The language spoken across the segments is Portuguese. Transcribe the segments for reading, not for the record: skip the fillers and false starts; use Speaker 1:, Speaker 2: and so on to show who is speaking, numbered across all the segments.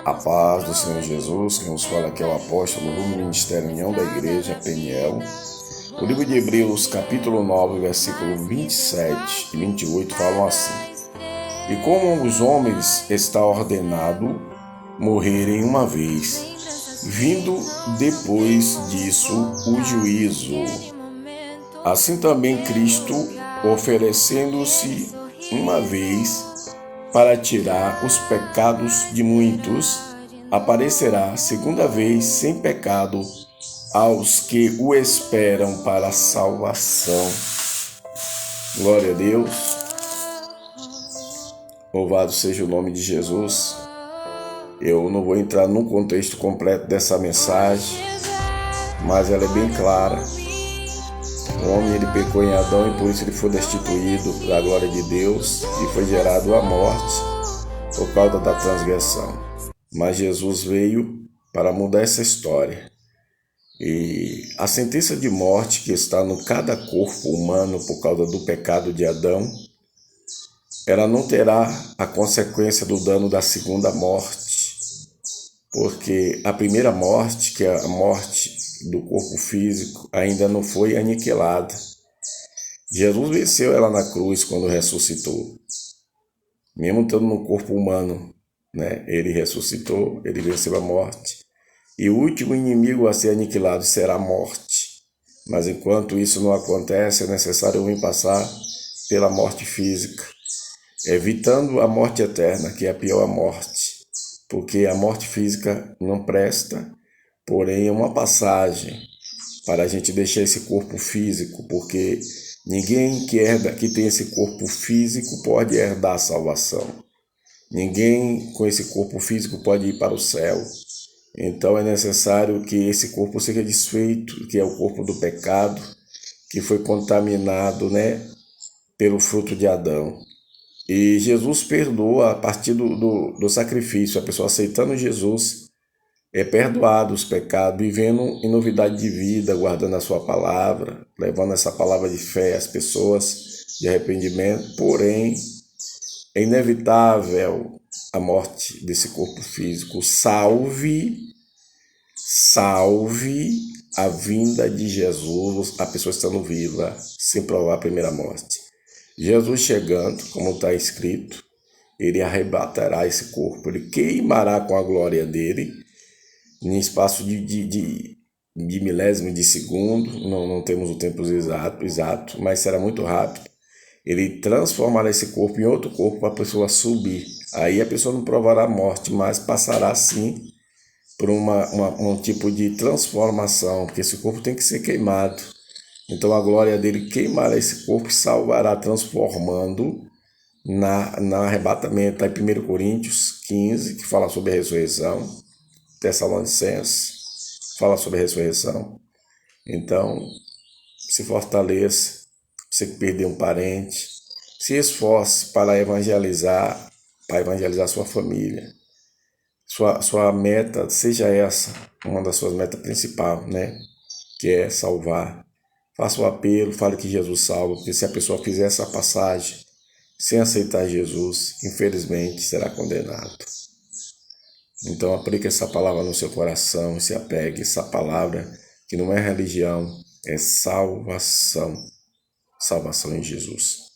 Speaker 1: A paz do Senhor Jesus, quem nos fala aqui é o apóstolo do Ministério União da Igreja, Peniel. O livro de Hebreus, capítulo 9, versículo 27 e 28 falam assim: E como os homens está ordenado morrerem uma vez, vindo depois disso o juízo, assim também Cristo, oferecendo-se uma vez para tirar os pecados de muitos, aparecerá segunda vez sem pecado aos que o esperam para a salvação. Glória a Deus. Louvado seja o nome de Jesus. Eu não vou entrar no contexto completo dessa mensagem, mas ela é bem clara. O homem ele pecou em Adão e por isso ele foi destituído da glória de Deus e foi gerado à morte por causa da transgressão. Mas Jesus veio para mudar essa história. E a sentença de morte que está no cada corpo humano por causa do pecado de Adão, ela não terá a consequência do dano da segunda morte, porque a primeira morte, que é a morte do corpo físico, ainda não foi aniquilada. Jesus venceu ela na cruz quando ressuscitou. Mesmo estando no corpo humano, ele ressuscitou, ele venceu a morte. E o último inimigo a ser aniquilado será a morte. Mas enquanto isso não acontece, é necessário vir passar pela morte física, evitando a morte eterna, que é a pior morte. Porque a morte física não presta, porém é uma passagem para a gente deixar esse corpo físico, porque ninguém que tem esse corpo físico pode herdar a salvação. Ninguém com esse corpo físico pode ir para o céu. Então é necessário que esse corpo seja desfeito, que é o corpo do pecado, que foi contaminado, pelo fruto de Adão. E Jesus perdoa a partir do sacrifício. A pessoa aceitando Jesus é perdoado os pecados, vivendo em novidade de vida, guardando a sua palavra, levando essa palavra de fé às pessoas de arrependimento. Porém, é inevitável a morte desse corpo físico. Salve a vinda de Jesus, a pessoa estando viva, sem provar a primeira morte. Jesus chegando, como está escrito, ele arrebatará esse corpo, ele queimará com a glória dele, em espaço de milésimo de segundo, não temos o tempo exato, mas será muito rápido. Ele transformará esse corpo em outro corpo para a pessoa subir. Aí a pessoa não provará a morte, mas passará sim por um tipo de transformação, porque esse corpo tem que ser queimado. Então a glória dele queimará esse corpo e salvará, transformando no arrebatamento. Aí 1 Coríntios 15, que fala sobre a ressurreição, Tessalonicenses fala sobre a ressurreição. Então, se fortaleça, você que perdeu um parente, se esforce para evangelizar sua família. Sua meta, seja essa, uma das suas metas principais, que é salvar. Faça o apelo, fale que Jesus salva, porque se a pessoa fizer essa passagem sem aceitar Jesus, infelizmente será condenado. Então aplique essa palavra no seu coração e se apegue a essa palavra que não é religião, é salvação. Salvação em Jesus.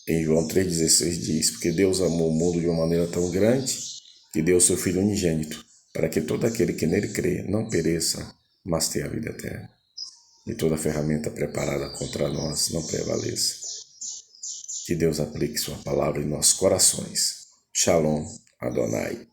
Speaker 1: Em João 3,16 diz: porque Deus amou o mundo de uma maneira tão grande que deu o seu Filho unigênito, para que todo aquele que nele crê não pereça, mas tenha a vida eterna. E toda ferramenta preparada contra nós não prevaleça. Que Deus aplique sua palavra em nossos corações. Shalom, Adonai.